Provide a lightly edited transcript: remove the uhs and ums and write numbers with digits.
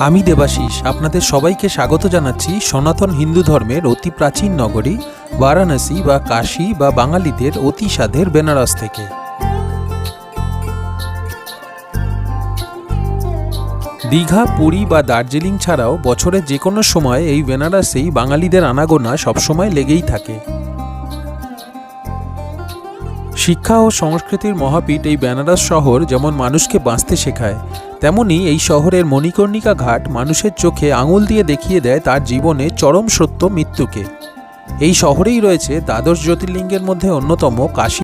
আমি দেবাশিস আপনাদের সবাইকে স্বাগত জানাচ্ছি সনাতন হিন্দু ধর্মের অতি প্রাচীন নগরী বারাণসী বা কাশী বা বাঙালিদের অতি সাধের বেনারস থেকে। দীঘা, পুরী বা দার্জিলিং ছাড়াও বছরের যে কোনো সময় এই বেনারসেই বাঙালিদের আনাগোনা সবসময় লেগেই থাকে। শিক্ষা ও সংস্কৃতির মহাপীঠ এই বেনারস শহর যেমন মানুষকে বাঁচতে শেখায়, তেমনি এই শহরের মণিকর্ণিকা ঘাট মানুষের চোখে আঙুল দিয়ে দেখিয়ে দেয় তার জীবনে চরম সত্য মৃত্যুকে। এই শহরেই রয়েছে দ্বাদশ জ্যোতির্লিঙ্গের মধ্যে অন্যতম কাশী